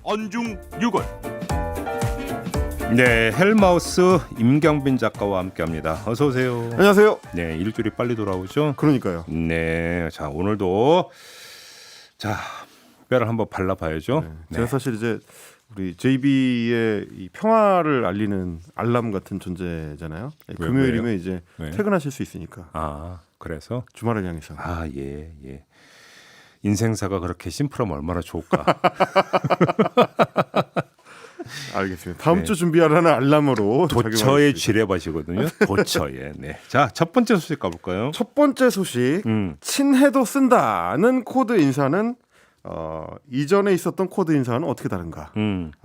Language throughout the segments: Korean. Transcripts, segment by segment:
안중 6월. 네, 헬마우스 임경빈 작가와 함께합니다. 어서 오세요. 안녕하세요. 네, 일주일이 빨리 돌아오죠. 그러니까요. 네, 자 오늘도 자 뼈를 한번 발라봐야죠. 네. 제가 사실 이제 우리 JB의 이 평화를 알리는 알람 같은 존재잖아요. 금요일이면 왜요? 이제 왜? 퇴근하실 수 있으니까. 아, 그래서 주말을 향해서. 아, 예, 예. 인생사가 그렇게 심플하면 얼마나 좋을까. 알겠습니다. 다음 네. 주 준비하라는 알람으로 도처의 지뢰밭이거든요. 도처에. 네. 자, 첫 번째 소식 가볼까요? 첫 번째 소식. 친해도 쓴다는 코드 인사는 이전에 있었던 코드 인사는 어떻게 다른가?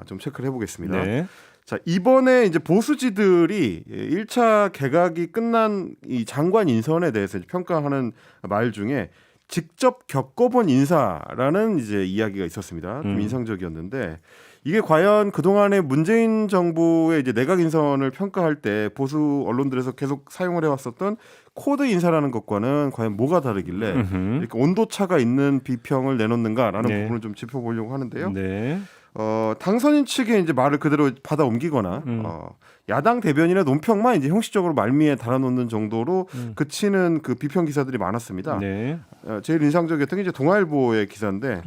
좀 체크를 해보겠습니다. 네. 자, 이번에 이제 보수지들이 1차 개각이 끝난 이 장관 인선에 대해서 평가하는 말 중에 직접 겪어본 인사라는 이제 이야기가 있었습니다. 좀 인상적이었는데 이게 과연 그동안의 문재인 정부의 이제 내각 인선을 평가할 때 보수 언론들에서 계속 사용을 해왔었던 코드 인사라는 것과는 과연 뭐가 다르길래 이렇게 온도 차가 있는 비평을 내놓는가라는 네. 부분을 좀 짚어보려고 하는데요. 네. 당선인 측의 이제 말을 그대로 받아 옮기거나 야당 대변인의 논평만 이제 형식적으로 말미에 달아놓는 정도로 그치는 그 비평 기사들이 많았습니다. 네. 제일 인상적이었던 게 이제 동아일보의 기사인데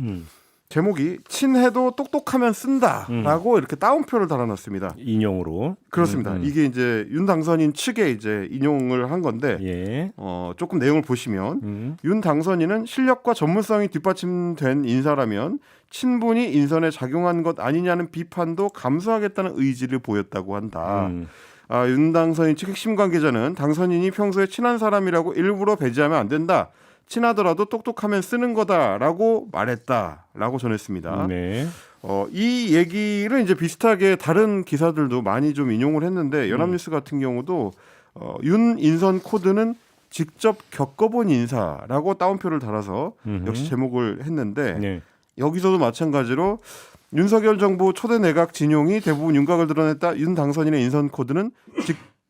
제목이 친해도 똑똑하면 쓴다라고 이렇게 따옴표를 달아놨습니다. 인용으로. 그렇습니다. 이게 이제 윤 당선인 측에 이제 인용을 한 건데 예. 조금 내용을 보시면 윤 당선인은 실력과 전문성이 뒷받침된 인사라면 친분이 인선에 작용한 것 아니냐는 비판도 감수하겠다는 의지를 보였다고 한다. 윤 당선인 측 핵심 관계자는 당선인이 평소에 친한 사람이라고 일부러 배제하면 안 된다. 친하더라도 똑똑하면 쓰는 거다라고 말했다라고 전했습니다. 네. 이 얘기를 이제 비슷하게 다른 기사들도 많이 좀 인용을 했는데 연합뉴스 같은 경우도 윤 인선 코드는 직접 겪어본 인사라고 따옴표를 달아서 역시 제목을 했는데 네. 여기서도 마찬가지로 윤석열 정부 초대 내각 진용이 대부분 윤곽을 드러냈다. 윤 당선인의 인선 코드는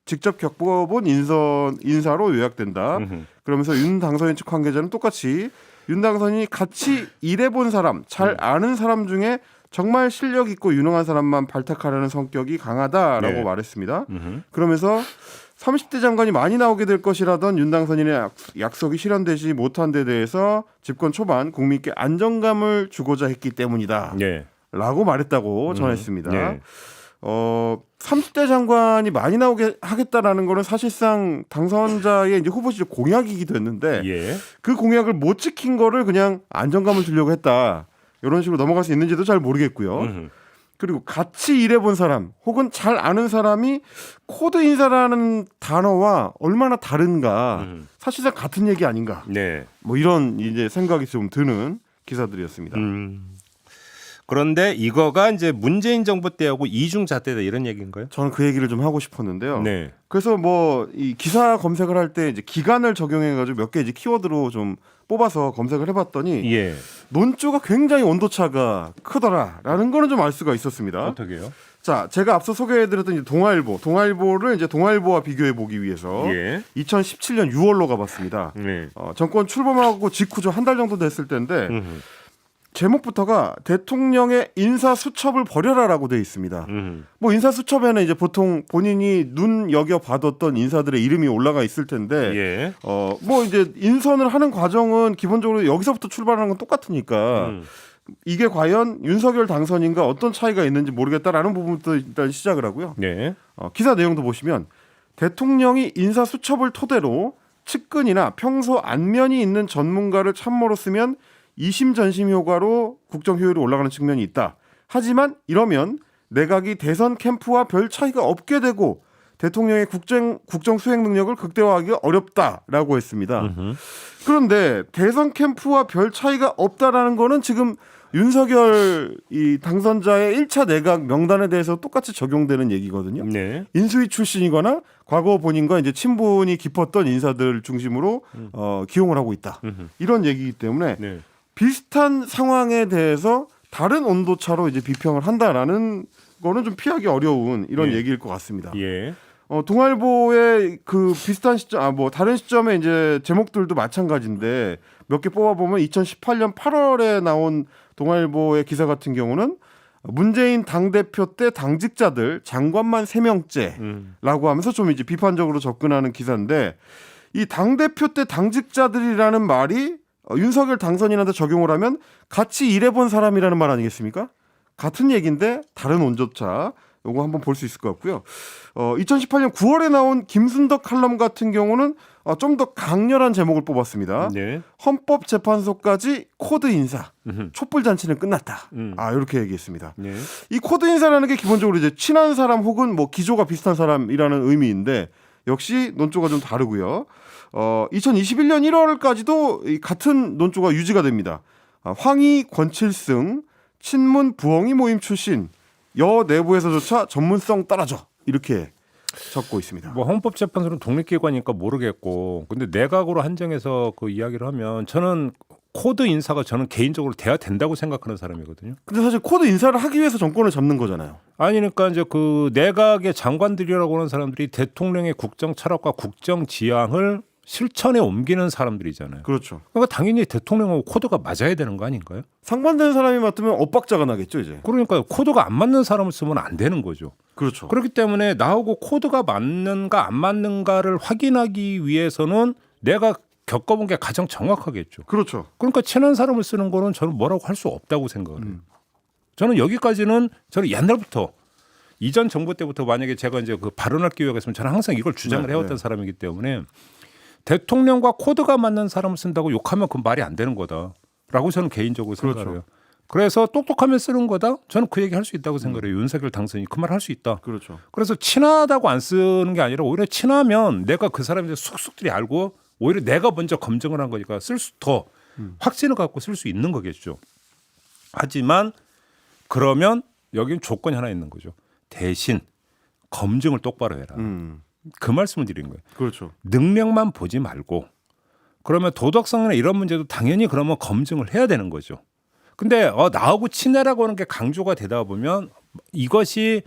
직접 겪어본 인사로 요약된다. 그러면서 윤 당선인 측 관계자는 똑같이 윤 당선인이 같이 일해본 사람, 잘 아는 사람 중에 정말 실력 있고 유능한 사람만 발탁하려는 성격이 강하다라고 네. 말했습니다. 그러면서 30대 장관이 많이 나오게 될 것이라던 윤 당선인의 약속이 실현되지 못한 데 대해서 집권 초반 국민께 안정감을 주고자 했기 때문이다. 네. 라고 말했다고 전했습니다. 네. 30대 장관이 많이 나오게 하겠다라는 거는 사실상 당선자의 이제 후보 시절 공약이기도 했는데 예. 그 공약을 못 지킨 거를 그냥 안정감을 주려고 했다. 이런 식으로 넘어갈 수 있는지도 잘 모르겠고요. 그리고 같이 일해본 사람 혹은 잘 아는 사람이 코드 인사라는 단어와 얼마나 다른가 사실상 같은 얘기 아닌가. 네. 뭐 이런 이제 생각이 좀 드는 기사들이었습니다. 그런데 이거가 이제 문재인 정부 때하고 이중잣대다 이런 얘기인가요? 저는 그 얘기를 좀 하고 싶었는데요. 네. 그래서 뭐 이 기사 검색을 할 때 이제 기간을 적용해가지고 몇 개 이제 키워드로 좀 뽑아서 검색을 해봤더니 예. 논조가 굉장히 온도차가 크더라라는 거는 좀 알 수가 있었습니다. 어떻게요? 자, 제가 앞서 소개해드렸던 이제 동아일보를 이제 동아일보와 비교해 보기 위해서 예. 2017년 6월로 가봤습니다. 네. 정권 출범하고 직후죠. 한 달 정도 됐을 때인데 제목부터가 대통령의 인사수첩을 벌여라라고 되어 있습니다. 뭐 인사수첩에는 이제 보통 본인이 눈 여겨 봐뒀던 인사들의 이름이 올라가 있을 텐데, 예. 뭐 이제 인선을 하는 과정은 기본적으로 여기서부터 출발하는 건 똑같으니까 이게 과연 윤석열 당선인과 어떤 차이가 있는지 모르겠다라는 부분부터 일단 시작을 하고요. 네. 기사 내용도 보시면 대통령이 인사수첩을 토대로 측근이나 평소 안면이 있는 전문가를 참모로 쓰면 이심전심 효과로 국정 효율이 올라가는 측면이 있다. 하지만 이러면 내각이 대선 캠프와 별 차이가 없게 되고 대통령의 국정 수행 능력을 극대화하기가 어렵다라고 했습니다. 그런데 대선 캠프와 별 차이가 없다라는 거는 지금 윤석열 이 당선자의 1차 내각 명단에 대해서 똑같이 적용되는 얘기거든요. 네. 인수위 출신이거나 과거 본인과 이제 친분이 깊었던 인사들 중심으로 기용을 하고 있다. 이런 얘기이기 때문에 네. 비슷한 상황에 대해서 다른 온도차로 이제 비평을 한다라는 거는 좀 피하기 어려운 이런 예. 얘기일 것 같습니다. 예. 동아일보의 그 비슷한 시점, 뭐 다른 시점에 이제 제목들도 마찬가지인데 몇 개 뽑아보면 2018년 8월에 나온 동아일보의 기사 같은 경우는 문재인 당대표 때 당직자들 장관만 3명째라고 하면서 좀 이제 비판적으로 접근하는 기사인데 이 당대표 때 당직자들이라는 말이 윤석열 당선인한테 적용을 하면 같이 일해본 사람이라는 말 아니겠습니까? 같은 얘기인데 다른 온조차 요거 한번 볼 수 있을 것 같고요. 2018년 9월에 나온 김순덕 칼럼 같은 경우는 좀 더 강렬한 제목을 뽑았습니다. 네. 헌법재판소까지 코드 인사, 촛불 잔치는 끝났다. 이렇게 얘기했습니다. 네. 이 코드 인사라는 게 기본적으로 이제 친한 사람 혹은 뭐 기조가 비슷한 사람이라는 의미인데 역시 논조가 좀 다르고요. 2021년 1월까지도 같은 논조가 유지가 됩니다. 황희, 권칠승, 친문, 부엉이 모임 출신 여 내부에서조차 전문성 떨어져 이렇게 적고 있습니다. 뭐 헌법재판소는 독립기관이니까 모르겠고, 근데 내각으로 한정해서 그 이야기를 하면 저는 코드 인사가 저는 개인적으로 돼야 된다고 생각하는 사람이거든요. 근데 사실 코드 인사를 하기 위해서 정권을 잡는 거잖아요. 아니 그러니까 이제 그 내각의 장관들이라고 하는 사람들이 대통령의 국정 철학과 국정 지향을 실천에 옮기는 사람들이잖아요. 그렇죠. 그러니까 당연히 대통령하고 코드가 맞아야 되는 거 아닌가요? 상반되는 사람이 맡으면 엇박자가 나겠죠, 이제. 그러니까 코드가 안 맞는 사람을 쓰면 안 되는 거죠. 그렇죠. 그렇기 때문에 나하고 코드가 맞는가 안 맞는가를 확인하기 위해서는 내가 겪어본 게 가장 정확하겠죠. 그렇죠. 그러니까 친한 사람을 쓰는 거는 저는 뭐라고 할 수 없다고 생각을 해요. 저는 여기까지는 저는 옛날부터 이전 정부 때부터 만약에 제가 이제 그 발언할 기회가 있으면 저는 항상 이걸 주장을 해왔던 사람이기 때문에 대통령과 코드가 맞는 사람을 쓴다고 욕하면 그건 말이 안 되는 거다라고 저는 개인적으로 생각해요. 그렇죠. 그래서 똑똑하면 쓰는 거다. 저는 그 얘기 할 수 있다고 생각해요. 윤석열 당선인이 그 말 할 수 있다. 그렇죠. 그래서 친하다고 안 쓰는 게 아니라 오히려 친하면 내가 그 사람이 쑥쑥들이 알고 오히려 내가 먼저 검증을 한 거니까 쓸 수 더 확신을 갖고 쓸 수 있는 거겠죠. 하지만 그러면 여기는 조건이 하나 있는 거죠. 대신 검증을 똑바로 해라. 그 말씀을 드린 거예요. 그렇죠. 능력만 보지 말고 그러면 도덕성이나 이런 문제도 당연히 그러면 검증을 해야 되는 거죠. 근데 나하고 친해라고 하는 게 강조가 되다 보면 이것이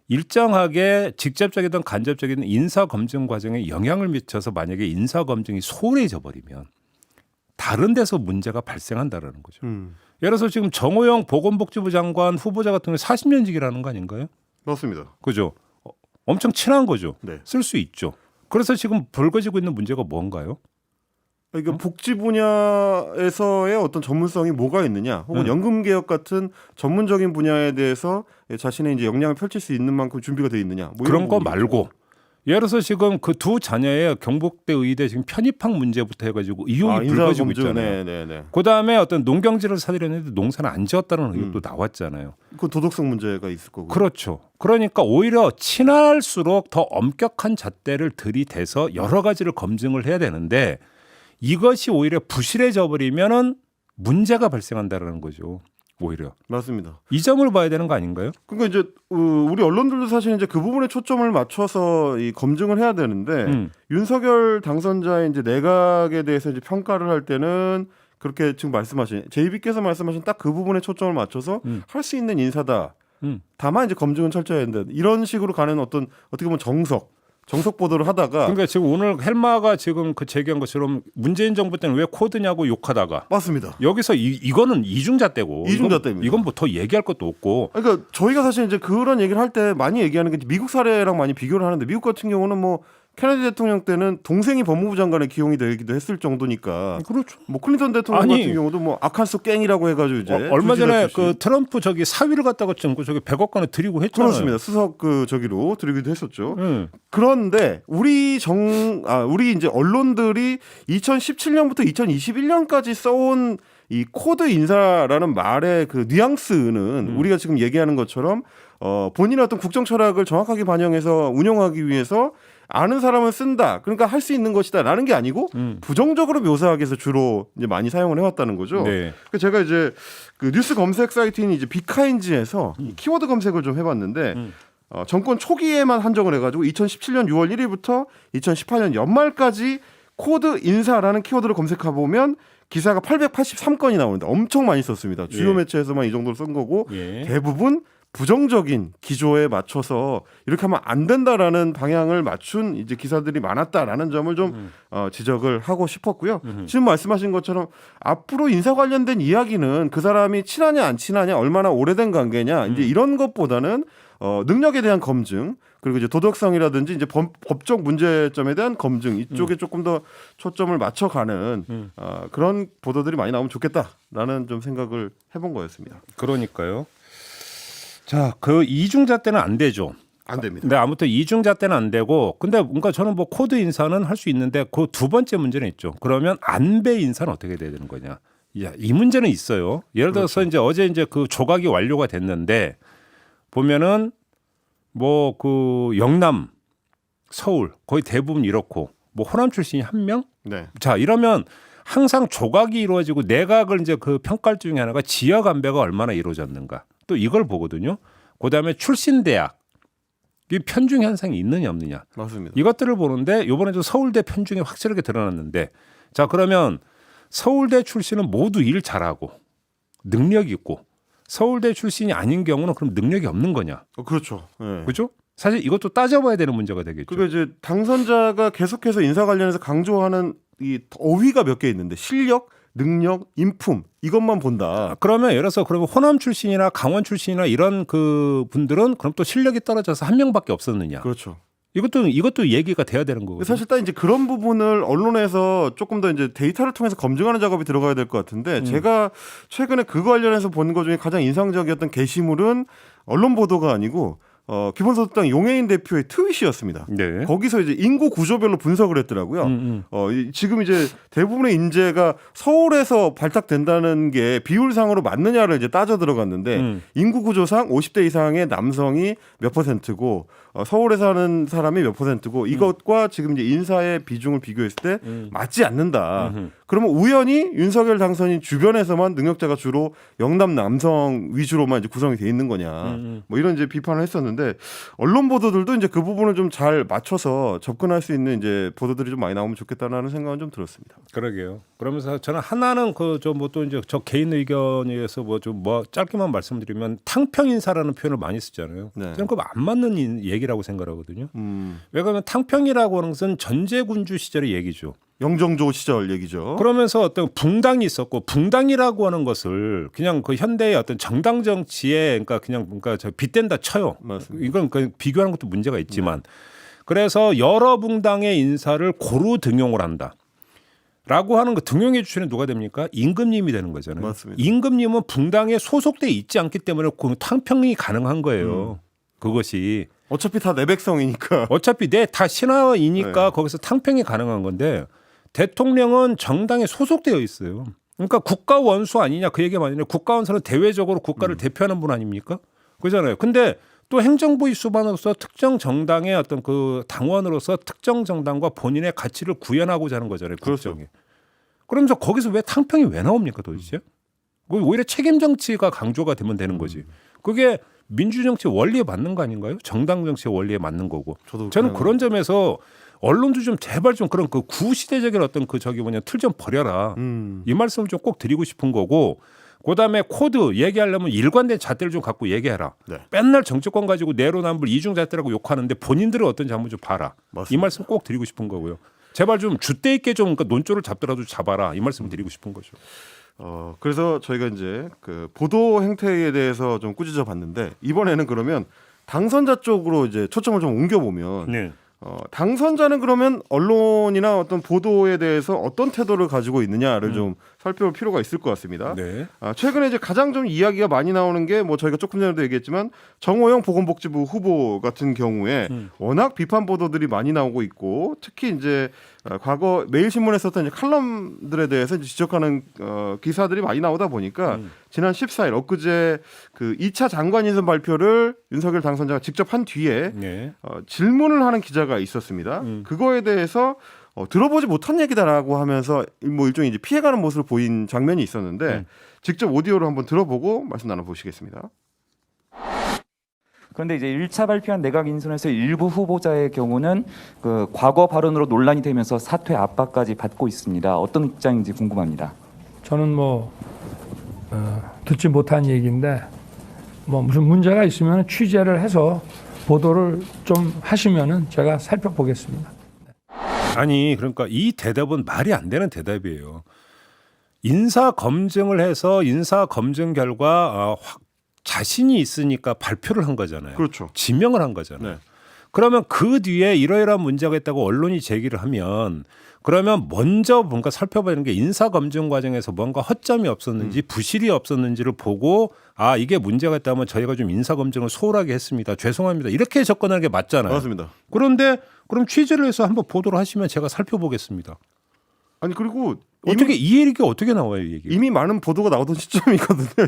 일정하게 직접적이든 간접적이든 인사 검증 과정에 영향을 미쳐서 만약에 인사 검증이 소홀해져 버리면 다른 데서 문제가 발생한다라는 거죠. 예를 들어서 지금 정호영 보건복지부 장관 후보자 같은 경우 40년직이라는 거 아닌가요? 맞습니다. 그죠? 엄청 친한 거죠. 네. 쓸 수 있죠. 그래서 지금 불거지고 있는 문제가 뭔가요? 그러니까 복지 분야에서의 어떤 전문성이 뭐가 있느냐, 혹은 연금 개혁 같은 전문적인 분야에 대해서 자신의 이제 역량을 펼칠 수 있는 만큼 준비가 돼 있느냐, 뭐 그런 이런 거 부분이겠죠. 말고 예를 들어서 지금 그 두 자녀의 경북대 의대 지금 편입학 문제부터 해가지고 의혹이 불거지고 있잖아요. 네네네. 그다음에 어떤 농경지를 사들였는데 농사는 안 지었다는 의혹도 나왔잖아요. 그 도덕성 문제가 있을 거고. 그렇죠. 그러니까 오히려 친할수록 더 엄격한 잣대를 들이대서 여러 가지를 검증을 해야 되는데 이것이 오히려 부실해져 버리면은 문제가 발생한다라는 거죠. 오히려 맞습니다. 이 점을 봐야 되는 거 아닌가요? 그러니까 이제 우리 언론들도 사실 이제 그 부분에 초점을 맞춰서 이 검증을 해야 되는데 윤석열 당선자의 이제 내각에 대해서 이제 평가를 할 때는 그렇게 지금 말씀하신 JB께서 말씀하신 딱 그 부분에 초점을 맞춰서 할 수 있는 인사다. 다만 이제 검증은 철저해야 된다. 이런 식으로 가는 어떻게 보면 정석 보도를 하다가 그러니까 지금 오늘 헬마가 지금 그 제기한 것처럼 문재인 정부 때는 왜 코드냐고 욕하다가 맞습니다. 여기서 이거는 이중잣대고 이중잣대입니다. 이건 뭐 더 얘기할 것도 없고 그러니까 저희가 사실 이제 그런 얘기를 할 때 많이 얘기하는 게 미국 사례랑 많이 비교를 하는데 미국 같은 경우는 뭐 케네디 대통령 때는 동생이 법무부 장관에 기용이 되기도 했을 정도니까 그렇죠. 뭐 클린턴 대통령 아니, 같은 경우도 뭐 아칸소 갱이라고 해가지고 이제 얼마 전에 출신. 그 트럼프 저기 사위를 갖다가 저기 100억 원을 드리고 했잖아요. 그렇습니다. 수석 저기로 드리기도 했었죠. 그런데 우리 이제 언론들이 2017년부터 2021년까지 써온 이 코드 인사라는 말의 그 뉘앙스는 우리가 지금 얘기하는 것처럼 본인의 어떤 국정 철학을 정확하게 반영해서 운영하기 위해서 아는 사람은 쓴다. 그러니까 할 수 있는 것이다라는 게 아니고 부정적으로 묘사하기 위해서 주로 이제 많이 사용을 해왔다는 거죠. 네. 그래서 제가 이제 그 뉴스 검색 사이트인 이제 빅카인지에서 키워드 검색을 좀 해봤는데 정권 초기에만 한정을 해가지고 2017년 6월 1일부터 2018년 연말까지 코드 인사라는 키워드를 검색해 보면 기사가 883건이 나오는데 엄청 많이 썼습니다. 주요 예. 매체에서만 이 정도로 쓴 거고 예. 대부분 부정적인 기조에 맞춰서 이렇게 하면 안 된다라는 방향을 맞춘 이제 기사들이 많았다라는 점을 좀 지적을 하고 싶었고요. 지금 말씀하신 것처럼 앞으로 인사 관련된 이야기는 그 사람이 친하냐 안 친하냐 얼마나 오래된 관계냐 이제 이런 것보다는 능력에 대한 검증 그리고 이제 도덕성이라든지 이제 법적 문제점에 대한 검증 이쪽에 조금 더 초점을 맞춰가는 그런 보도들이 많이 나오면 좋겠다라는 좀 생각을 해본 거였습니다. 그러니까요. 자, 그 이중자 때는 안 되죠. 안 됩니다. 근데 아무튼 이중자 때는 안 되고, 근데 뭔가 저는 뭐 코드 인사는 할 수 있는데 그 두 번째 문제는 있죠. 그러면 안배 인사는 어떻게 돼야 되는 거냐? 야, 이 문제는 있어요. 예를 들어서 이제 어제 이제 그 조각이 완료가 됐는데 보면은 뭐 그 영남, 서울 거의 대부분 이렇고 뭐 호남 출신이 한 명? 네. 자, 이러면 항상 조각이 이루어지고 내각을 이제 그 평가할 중에 하나가 지역 안배가 얼마나 이루어졌는가. 또 이걸 보거든요. 그다음에 출신 대학 이 편중 현상이 있느냐 없느냐. 맞습니다. 이것들을 보는데 이번에 좀 서울대 편중이 확실하게 드러났는데 자, 그러면 서울대 출신은 모두 일 잘하고 능력이 있고 서울대 출신이 아닌 경우는 그럼 능력이 없는 거냐? 그렇죠. 네. 그렇죠? 사실 이것도 따져봐야 되는 문제가 되겠죠. 그러니까 이제 당선자가 계속해서 인사 관련해서 강조하는 이 어휘가 몇 개 있는데 실력, 능력, 인품 이것만 본다. 그러면 예를 들어서 그러면 호남 출신이나 강원 출신이나 이런 그 분들은 그럼 또 실력이 떨어져서 한 명밖에 없었느냐? 그렇죠. 이것도 얘기가 돼야 되는 거거든요. 사실 딱 이제 그런 부분을 언론에서 조금 더 이제 데이터를 통해서 검증하는 작업이 들어가야 될 것 같은데 제가 최근에 그거 관련해서 본 것 중에 가장 인상적이었던 게시물은 언론 보도가 아니고 기본소득당 용해인 대표의 트윗이었습니다. 네. 거기서 이제 인구 구조별로 분석을 했더라고요. 지금 이제 대부분의 인재가 서울에서 발탁된다는 게 비율상으로 맞느냐를 이제 따져 들어갔는데 인구 구조상 50대 이상의 남성이 몇 퍼센트고 서울에 사는 사람이 몇 퍼센트고 이것과 지금 이제 인사의 비중을 비교했을 때 맞지 않는다. 그러면 우연히 윤석열 당선인 주변에서만 능력자가 주로 영남 남성 위주로만 이제 구성이 돼 있는 거냐. 뭐 이런 이제 비판을 했었는데 언론 보도들도 이제 그 부분을 좀 잘 맞춰서 접근할 수 있는 이제 보도들이 좀 많이 나오면 좋겠다라는 생각은 좀 들었습니다. 그러게요. 그러면서 저는 하나는 그 저 뭐 또 이제 저 개인 의견에 의해서 뭐 좀 뭐 짧게만 말씀드리면 탕평 인사라는 표현을 많이 쓰잖아요. 네. 저는 그거 안 맞는 얘기라고 생각하거든요. 왜냐하면 탕평이라고 하는 것은 전제군주 시절의 얘기죠. 영정조 시절 얘기죠. 그러면서 어떤 붕당이 있었고 붕당이라고 하는 것을 그냥 그 현대의 어떤 정당 정치에 그러니까 저 빗댄다 쳐요. 맞습니다. 이건 그 비교하는 것도 문제가 있지만 그래서 여러 붕당의 인사를 고루 등용을 한다. 라고 하는 그 등용해 주시는 누가 됩니까? 임금님이 되는 거잖아요. 맞습니다. 임금님은 붕당에 소속돼 있지 않기 때문에 그 탕평이 가능한 거예요. 그것이 어차피 다 내 백성이니까. 어차피 내 다 신하이니까 네. 거기서 탕평이 가능한 건데 대통령은 정당에 소속되어 있어요. 그러니까 국가 원수 아니냐 그 얘기가 아니라 국가 원수는 대외적으로 국가를 대표하는 분 아닙니까? 그잖아요. 근데 또 행정부의 수반으로서 특정 정당의 어떤 그 당원으로서 특정 정당과 본인의 가치를 구현하고자 하는 거잖아요. 국정이. 그렇죠. 그러면서 거기서 왜 탕평이 왜 나옵니까 도대체? 오히려 책임 정치가 강조가 되면 되는 거지. 그게 민주 정치 원리에 맞는 거 아닌가요? 정당 정치의 원리에 맞는 거고. 저는 그런 점에서 언론도 좀 제발 좀 그런 그 구시대적인 어떤 그 저기 뭐냐 틀 좀 버려라. 이 말씀을 좀 꼭 드리고 싶은 거고. 그다음에 코드 얘기하려면 일관된 잣대를 좀 갖고 얘기해라. 네. 맨날 정치권 가지고 내로남불 이중잣대라고 욕하는데 본인들은 어떤지 한번 좀 봐라. 맞습니다. 이 말씀 꼭 드리고 싶은 거고요. 제발 좀 줏대 있게 좀 그러니까 논조를 잡더라도 잡아라. 이 말씀 드리고 싶은 거죠. 그래서 저희가 이제 그 보도 행태에 대해서 좀 꾸짖어 봤는데 이번에는 그러면 당선자 쪽으로 이제 초점을 좀 옮겨 보면 네. 당선자는 그러면 언론이나 어떤 보도에 대해서 어떤 태도를 가지고 있느냐를 좀 살펴볼 필요가 있을 것 같습니다. 네. 최근에 이제 가장 좀 이야기가 많이 나오는 게 뭐 저희가 조금 전에도 얘기했지만 정호영 보건복지부 후보 같은 경우에 워낙 비판 보도들이 많이 나오고 있고 특히 이제 과거 매일신문에 썼던 이제 칼럼들에 대해서 이제 지적하는 기사들이 많이 나오다 보니까 지난 14일 엊그제 그 2차 장관 인선 발표를 윤석열 당선자가 직접 한 뒤에 네. 질문을 하는 기자가 있었습니다. 그거에 대해서 들어보지 못한 얘기다라고 하면서 뭐 일종의 이제 피해가는 모습을 보인 장면이 있었는데 직접 오디오를 한번 들어보고 말씀 나눠보시겠습니다. 그런데 이제 1차 발표한 내각 인선에서 일부 후보자의 경우는 그 과거 발언으로 논란이 되면서 사퇴 압박까지 받고 있습니다. 어떤 입장인지 궁금합니다. 저는 듣지 못한 얘기인데 뭐 무슨 문제가 있으면 취재를 해서 보도를 좀 하시면은 제가 살펴보겠습니다. 아니 그러니까 이 대답은 말이 안 되는 대답이에요. 인사 검증을 해서 인사 검증 결과 자신이 있으니까 발표를 한 거잖아요. 그렇죠. 지명을 한 거잖아요. 네. 그러면 그 뒤에 이러이러한 문제가 있다고 언론이 제기를 하면 그러면 먼저 뭔가 살펴봐야 하는 게 인사 검증 과정에서 뭔가 허점이 없었는지 부실이 없었는지를 보고 이게 문제가 있다면 저희가 좀 인사 검증을 소홀하게 했습니다. 죄송합니다. 이렇게 접근하는 게 맞잖아요. 맞습니다. 그런데 그럼 취재를 해서 한번 보도를 하시면 제가 살펴보겠습니다. 아니 그리고 어떻게 이 얘기가 어떻게 나와요, 이 얘기? 이미 많은 보도가 나오던 시점이거든요.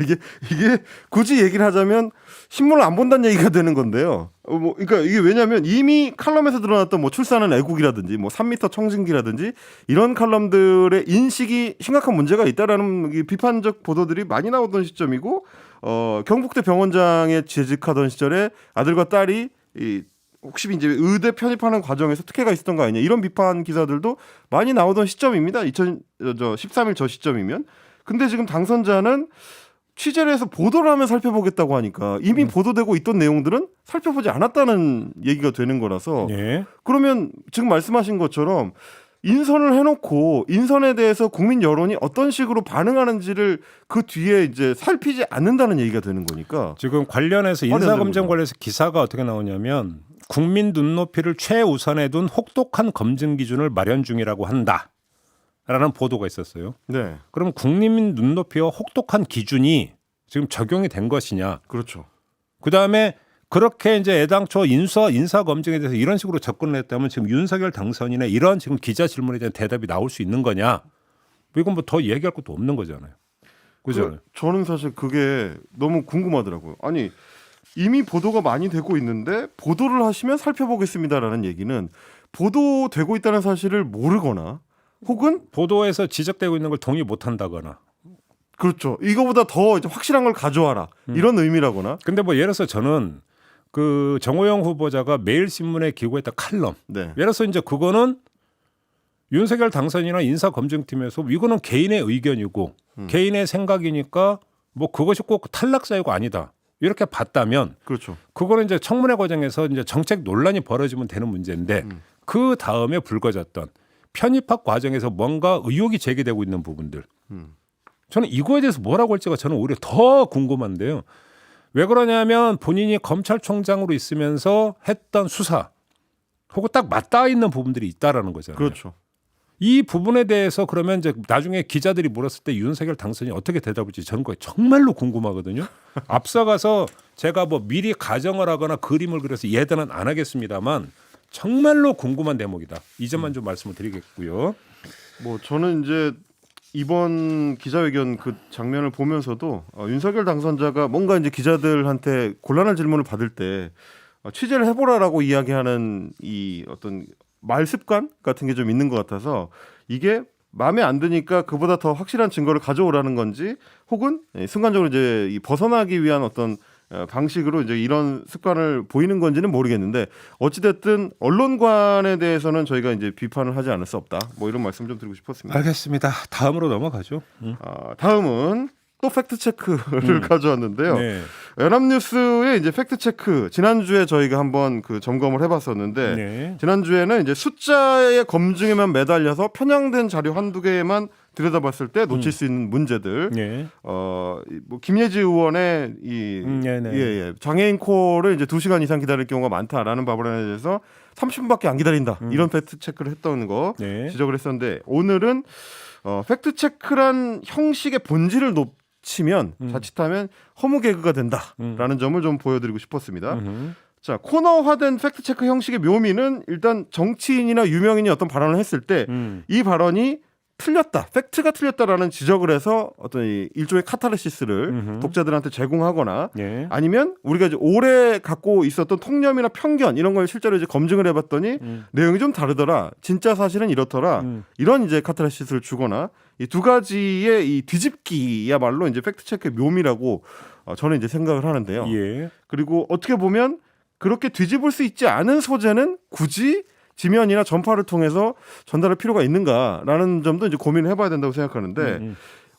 이게 굳이 얘기를 하자면 신문을 안 본다는 얘기가 되는 건데요. 그러니까 이게 왜냐하면 이미 칼럼에서 드러났던 뭐 출산은 애국이라든지 뭐 3m 청진기라든지 이런 칼럼들의 인식이 심각한 문제가 있다라는 이 비판적 보도들이 많이 나오던 시점이고 경북대 병원장에 재직하던 시절에 아들과 딸이 혹시 이제 의대 편입하는 과정에서 특혜가 있었던 거 아니냐 이런 비판 기사들도 많이 나오던 시점입니다. 13일 저 시점이면. 근데 지금 당선자는 취재를 해서 보도를 하면 살펴보겠다고 하니까 이미 보도되고 있던 내용들은 살펴보지 않았다는 얘기가 되는 거라서 예. 그러면 지금 말씀하신 것처럼 인선을 해놓고 인선에 대해서 국민 여론이 어떤 식으로 반응하는지를 그 뒤에 이제 살피지 않는다는 얘기가 되는 거니까 지금 관련해서 인사 되는 검증 거죠. 관련해서 기사가 어떻게 나오냐면 국민 눈높이를 최우선에 둔 혹독한 검증 기준을 마련 중이라고 한다라는 보도가 있었어요. 네, 그럼 국민 눈높이와 혹독한 기준이 지금 적용이 된 것이냐? 그렇죠. 그다음에 그렇게 이제 애당초 인사 검증에 대해서 이런 식으로 접근을 했다면 지금 윤석열 당선인의 이런 지금 기자 질문에 대한 대답이 나올 수 있는 거냐? 이건 뭐 더 얘기할 것도 없는 거잖아요. 그죠? 저는 사실 그게 너무 궁금하더라고요. 아니 이미 보도가 많이 되고 있는데 보도를 하시면 살펴보겠습니다라는 얘기는 보도되고 있다는 사실을 모르거나 혹은 보도에서 지적되고 있는 걸 동의 못 한다거나. 그렇죠. 이거보다 더 이제 확실한 걸 가져와라 이런 의미라거나. 근데 뭐 예를 들어서 저는 그 정호영 후보자가 매일신문에 기고했던 칼럼. 네. 예를 들어서 이제 그거는 윤석열 당선인이나 인사검증팀에서 이거는 개인의 의견이고 개인의 생각이니까 뭐 그것이 꼭 탈락사유가 아니다. 이렇게 봤다면 그렇죠. 그거는 이제 청문회 과정에서 이제 정책 논란이 벌어지면 되는 문제인데 그 다음에 불거졌던 편입학 과정에서 뭔가 의혹이 제기되고 있는 부분들. 저는 이거에 대해서 뭐라고 할지가 저는 오히려 더 궁금한데요. 왜 그러냐면 본인이 검찰총장으로 있으면서 했던 수사 혹은 딱 맞닿아 있는 부분들이 있다라는 거잖아요. 그렇죠. 이 부분에 대해서 그러면 이제 나중에 기자들이 물었을 때 윤석열 당선인이 어떻게 대답할지 저는 그거 정말로 궁금하거든요. 앞서가서 제가 뭐 미리 가정을 하거나 그림을 그려서 예단은 안 하겠습니다만 정말로 궁금한 대목이다. 이 점만 좀 말씀을 드리겠고요. 뭐 저는 이제 이번 기자회견 그 장면을 보면서도 윤석열 당선자가 뭔가 이제 기자들한테 곤란한 질문을 받을 때 취재를 해보라라고 이야기하는 이 어떤 말 습관 같은 게 좀 있는 것 같아서 이게 마음에 안 드니까 그보다 더 확실한 증거를 가져오라는 건지 혹은 순간적으로 이제 이 벗어나기 위한 어떤 방식으로 이제 이런 습관을 보이는 건지는 모르겠는데 어찌됐든 언론관에 대해서는 저희가 이제 비판을 하지 않을 수 없다. 뭐 이런 말씀 좀 드리고 싶었습니다. 알겠습니다. 다음으로 넘어가죠. 다음은 또 팩트 체크를 가져왔는데요. 네. 연합뉴스의 이제 팩트 체크 지난주에 저희가 한번 그 점검을 해봤었는데 네. 지난주에는 이제 숫자의 검증에만 매달려서 편향된 자료 한두 개만 들여다봤을 때 놓칠 수 있는 문제들. 네. 뭐 김예지 의원의 장애인 콜을 이제 2시간 이상 기다릴 경우가 많다라는 발언에 대해서 30분밖에 안 기다린다. 이런 팩트 체크를 했던 거 네. 지적을 했었는데 오늘은 팩트 체크란 형식의 본질을 놓치면 자칫하면 허무 개그가 된다라는 점을 좀 보여드리고 싶었습니다. 자, 코너화된 팩트 체크 형식의 묘미는 일단 정치인이나 유명인이 어떤 발언을 했을 때 이 발언이 틀렸다, 팩트가 틀렸다라는 지적을 해서 어떤 일종의 카타르시스를 독자들한테 제공하거나 네. 아니면 우리가 이제 오래 갖고 있었던 통념이나 편견 이런 걸 실제로 이제 검증을 해봤더니 내용이 좀 다르더라, 진짜 사실은 이렇더라, 이런 이제 카타르시스를 주거나 이 두 가지의 이 뒤집기야말로 이제 팩트 체크의 묘미라고 저는 이제 생각을 하는데요. 예. 그리고 어떻게 보면 그렇게 뒤집을 수 있지 않은 소재는 굳이 지면이나 전파를 통해서 전달할 필요가 있는가라는 점도 이제 고민을 해봐야 된다고 생각하는데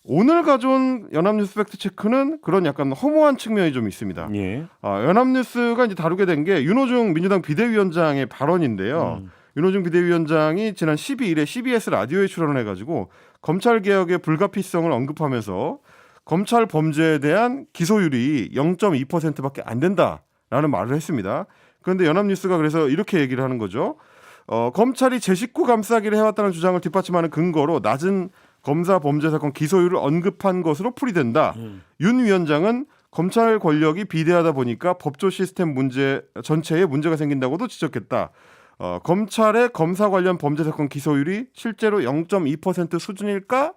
오늘 가져온 연합뉴스 팩트 체크는 그런 약간 허무한 측면이 좀 있습니다. 예. 연합뉴스가 이제 다루게 된 게 윤호중 민주당 비대위원장의 발언인데요. 윤호중 비대위원장이 지난 12일에 CBS 라디오에 출연을 해가지고 검찰 개혁의 불가피성을 언급하면서 검찰 범죄에 대한 기소율이 0.2%밖에 안 된다라는 말을 했습니다. 그런데 연합뉴스가 그래서 이렇게 얘기를 하는 거죠. 검찰이 제 식구 감싸기를 해왔다는 주장을 뒷받침하는 근거로 낮은 검사 범죄 사건 기소율을 언급한 것으로 풀이된다. 윤 위원장은 검찰 권력이 비대하다 보니까 법조 시스템 문제 전체에 문제가 생긴다고도 지적했다. 검찰의 검사 관련 범죄 사건 기소율이 실제로 0.2% 수준일까?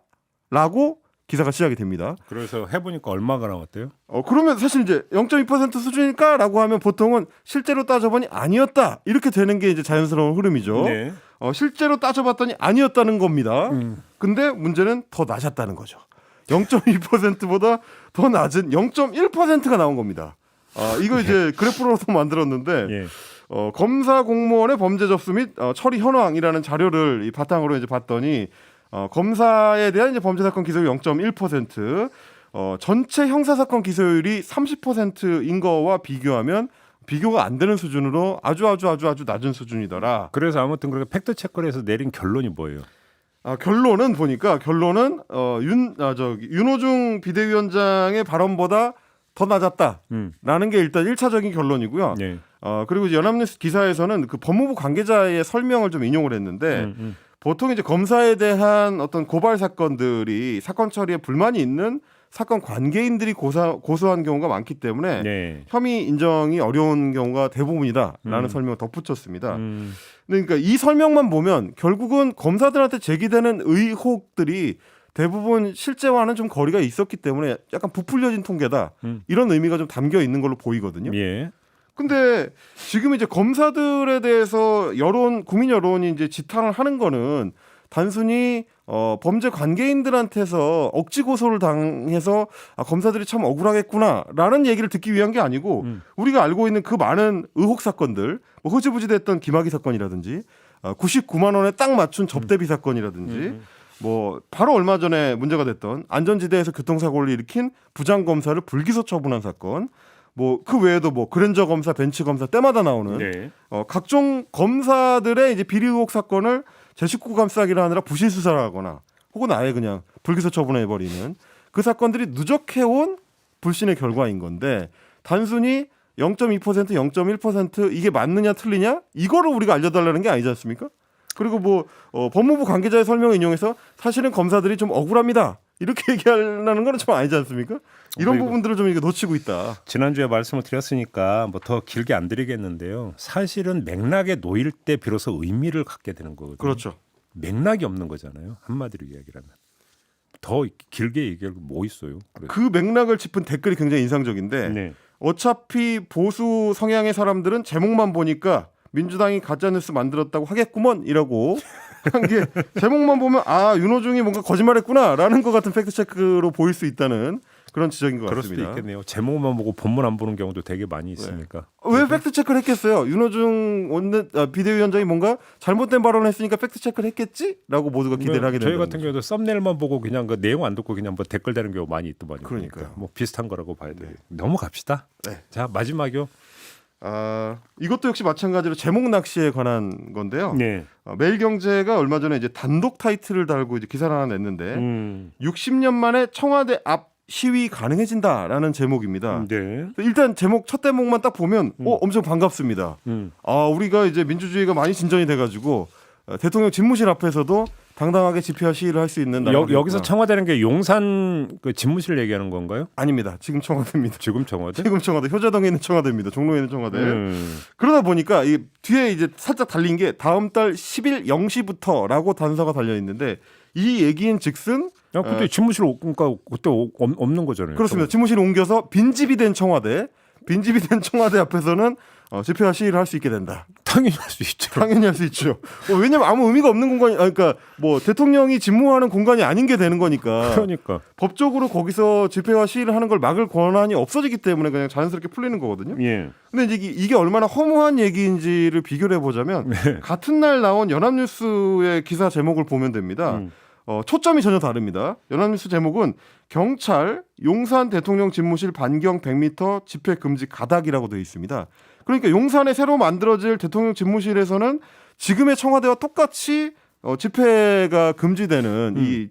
라고 기사가 시작이 됩니다. 그래서 해보니까 얼마가 나왔대요? 그러면 사실 이제 0.2% 수준일까라고 하면 보통은 실제로 따져보니 아니었다 이렇게 되는 게 이제 자연스러운 흐름이죠. 네. 실제로 따져봤더니 아니었다는 겁니다. 근데 문제는 더 낮았다는 거죠. 0.2%보다 더 낮은 0.1%가 나온 겁니다. 이거 이제 그래프로도 만들었는데 예. 검사 공무원의 범죄 접수 및 처리 현황이라는 자료를 이 바탕으로 이제 봤더니 검사에 대한 이제 범죄 사건 기소율 0.1%, 전체 형사 사건 기소율이 30%인 거와 비교하면 비교가 안 되는 수준으로 아주 낮은 수준이더라. 그래서 아무튼 그렇게 팩트 체크를 해서 내린 결론이 뭐예요? 결론은 보니까 윤호중 비대위원장의 발언보다 더 낮았다라는 게 일단 1차적인 결론이고요. 네. 그리고 이제 연합뉴스 기사에서는 그 법무부 관계자의 설명을 좀 인용을 했는데 보통 이제 검사에 대한 어떤 고발 사건들이 사건 처리에 불만이 있는 사건 관계인들이 고소한 경우가 많기 때문에 네. 혐의 인정이 어려운 경우가 대부분이다라는 설명을 덧붙였습니다. 그러니까 이 설명만 보면 결국은 검사들한테 제기되는 의혹들이 대부분 실제와는 좀 거리가 있었기 때문에 약간 부풀려진 통계다. 이런 의미가 좀 담겨 있는 걸로 보이거든요. 예. 근데 지금 이제 검사들에 대해서 국민 여론이 이제 지탄을 하는 거는 단순히 범죄 관계인들한테서 억지 고소를 당해서 검사들이 참 억울하겠구나라는 얘기를 듣기 위한 게 아니고 우리가 알고 있는 그 많은 의혹 사건들, 뭐 흐지부지됐던 김학의 사건이라든지 99만 원에 딱 맞춘 접대비 사건이라든지 뭐 바로 얼마 전에 문제가 됐던 안전지대에서 교통사고를 일으킨 부장검사를 불기소 처분한 사건, 뭐 그 외에도 뭐 그랜저 검사, 벤치 검사 때마다 나오는 네. 각종 검사들의 이제 비리 의혹 사건을 제 식구 감싸기를 하느라 부실 수사를 하거나 혹은 아예 그냥 불기소 처분해 버리는 그 사건들이 누적해온 불신의 결과인 건데 단순히 0.2%, 0.1% 이게 맞느냐 틀리냐 이거를 우리가 알려달라는 게 아니지 않습니까? 그리고 뭐 법무부 관계자의 설명을 인용해서 사실은 검사들이 좀 억울합니다. 이렇게 얘기하려는 건 좀 아니지 않습니까? 이런 부분들을 좀 이게 놓치고 있다. 지난주에 말씀을 드렸으니까 뭐 더 길게 안 드리겠는데요. 사실은 맥락에 놓일 때 비로소 의미를 갖게 되는 거거든요. 그렇죠. 맥락이 없는 거잖아요. 한마디로 이야기하면. 더 길게 얘기할 뭐 있어요. 그래서. 그 맥락을 짚은 댓글이 굉장히 인상적인데 네. 어차피 보수 성향의 사람들은 제목만 보니까 민주당이 가짜뉴스 만들었다고 하겠구먼이라고 한 게 제목만 보면 윤호중이 뭔가 거짓말했구나라는 것 같은 팩트체크로 보일 수 있다는 그런 지적인 것 그럴 같습니다. 수도 있겠네요. 제목만 보고 본문 안 보는 경우도 되게 많이 있으니까. 왜 팩트체크를 했겠어요? 윤호중 비대위원장이 뭔가 잘못된 발언을 했으니까 팩트체크를 했겠지라고 모두가 기대를 하게 된다. 저희 같은 경우도 썸네일만 보고 그냥 그 내용 안 듣고 그냥 뭐 댓글 다는 경우 많이 있더만요. 그러니까요. 뭐 비슷한 거라고 봐야 돼요. 넘어갑시다. 네. 자 마지막이요. 이것도 역시 마찬가지로 제목 낚시에 관한 건데요. 네. 매일경제가 얼마 전에 이제 단독 타이틀을 달고 이제 기사를 하나 냈는데 60년 만에 청와대 앞 시위 가능해진다라는 제목입니다. 네. 일단 첫 대목만 딱 보면 엄청 반갑습니다. 우리가 이제 민주주의가 많이 진전이 돼가지고 대통령 집무실 앞에서도 당당하게 집회와 시위를 할 수 있는 나라가 여기서 됐구나. 청와대는 게 용산 그 집무실 얘기하는 건가요? 아닙니다. 지금 청와대입니다. 지금 청와대? 지금 청와대 효자동에 있는 청와대입니다. 종로에 있는 청와대. 그러다 보니까 이 뒤에 이제 살짝 달린 게 다음 달 10일 0시부터라고 단서가 달려 있는데 이 얘기인 즉슨 그때 집무실 그러니까 그때 없는 거잖아요. 그렇습니다. 집무실 옮겨서 빈집이 된 청와대 앞에서는 집회와 시위를 할 수 있게 된다. 당연히 할 수 있죠. 당연히 할 수 있죠. 왜냐면 아무 의미가 없는 공간이, 그러니까 뭐 대통령이 집무하는 공간이 아닌 게 되는 거니까. 그러니까. 법적으로 거기서 집회와 시위를 하는 걸 막을 권한이 없어지기 때문에 그냥 자연스럽게 풀리는 거거든요. 예. 근데 이제 이게 얼마나 허무한 얘기인지를 비교를 해보자면 같은 날 나온 연합뉴스의 기사 제목을 보면 됩니다. 초점이 전혀 다릅니다. 연합뉴스 제목은 경찰 용산 대통령 집무실 반경 100m 집회 금지 가닥이라고 되어 있습니다. 그러니까 용산에 새로 만들어질 대통령 집무실에서는 지금의 청와대와 똑같이 집회가 금지되는 이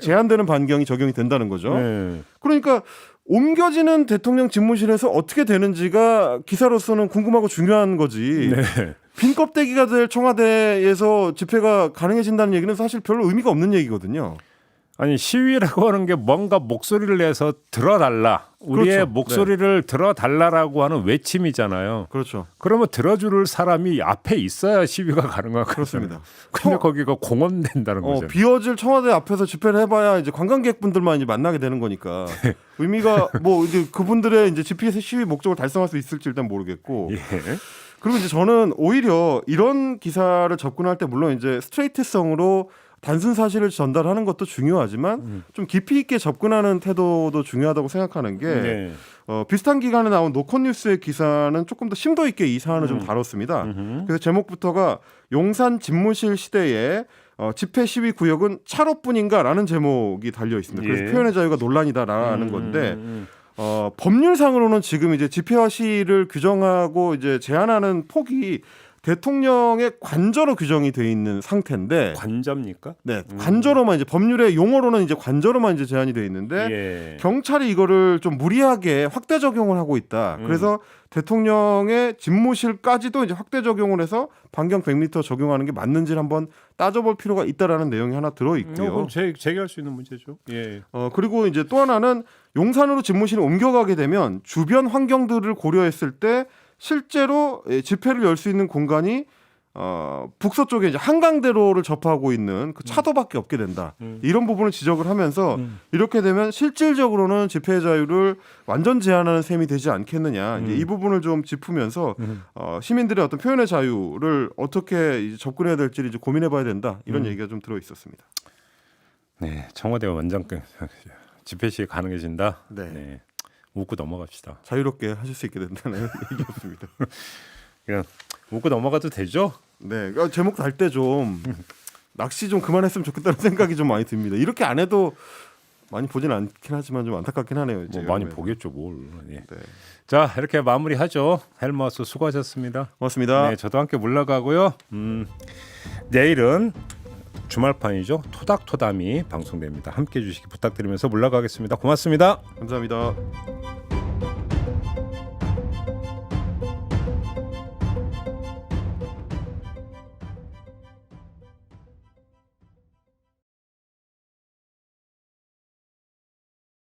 제한되는 반경이 적용이 된다는 거죠. 네. 그러니까 옮겨지는 대통령 집무실에서 어떻게 되는지가 기사로서는 궁금하고 중요한 거지. 네. 빈 껍데기가 될 청와대에서 집회가 가능해진다는 얘기는 사실 별로 의미가 없는 얘기거든요. 아니 시위라고 하는 게 뭔가 목소리를 내서 들어달라. 우리의 그렇죠. 목소리를 들어달라라고 하는 외침이잖아요. 그렇죠. 그러면 들어줄 사람이 앞에 있어야 시위가 가능한 그렇습니다. 근데 거기가 공엄된다는 거죠. 비어질 청와대 앞에서 집회를 해봐야 이제 관광객분들만 이제 만나게 되는 거니까 의미가 뭐 이제 그분들의 이제 집회 시위 목적을 달성할 수 있을지 일단 모르겠고. 예. 그리고 이제 저는 오히려 이런 기사를 접근할 때 물론 이제 스트레이트성으로 단순 사실을 전달하는 것도 중요하지만 좀 깊이 있게 접근하는 태도도 중요하다고 생각하는 게 네. 비슷한 기간에 나온 노컷뉴스의 기사는 조금 더 심도 있게 이 사안을 좀 다뤘습니다. 그래서 제목부터가 용산 집무실 시대에 집회 시위 구역은 차로뿐인가라는 제목이 달려 있습니다. 그래서 예. 표현의 자유가 논란이다라는 건데 법률상으로는 지금 이제 집회와 시위를 규정하고 이제 제한하는 폭이 대통령의 관저로 규정이 돼 있는 상태인데, 관저입니까? 네, 관저로만 이제 법률의 용어로는 이제 관저로만 이제 제한이 돼 있는데 예. 경찰이 이거를 좀 무리하게 확대 적용을 하고 있다. 그래서 대통령의 집무실까지도 이제 확대 적용을 해서 반경 100m 적용하는 게 맞는지를 한번 따져볼 필요가 있다라는 내용이 하나 들어 있고요. 그럼 제기할 수 있는 문제죠. 예. 그리고 이제 또 하나는 용산으로 집무실을 옮겨가게 되면 주변 환경들을 고려했을 때 실제로 집회를 열 수 있는 공간이 북서쪽에 이제 한강대로를 접하고 있는 그 차도밖에 없게 된다. 이런 부분을 지적을 하면서 이렇게 되면 실질적으로는 집회 자유를 완전 제한하는 셈이 되지 않겠느냐. 이제 이 부분을 좀 짚으면서 시민들의 어떤 표현의 자유를 어떻게 이제 접근해야 될지 이제 고민해봐야 된다. 이런 얘기가 좀 들어 있었습니다. 네, 청와대와 원장 집회 시에 가능해진다. 네. 웃고 넘어갑시다. 자유롭게 하실 수 있게 된다는 얘기였습니다. 그냥 웃고 넘어가도 되죠? 네, 제목 달 때 좀 낚시 좀 그만했으면 좋겠다는 생각이 좀 많이 듭니다. 이렇게 안 해도 많이 보진 않긴 하지만 좀 안타깝긴 하네요. 이제 뭐 많이 여름에. 보겠죠, 뭘. 예. 네. 자, 이렇게 마무리하죠. 헬머스 수고하셨습니다. 고맙습니다. 네, 저도 함께 물러가고요. 내일은 주말판이죠. 토닥토담이 방송됩니다. 함께 해주시기 부탁드리면서 물러가겠습니다. 고맙습니다. 감사합니다.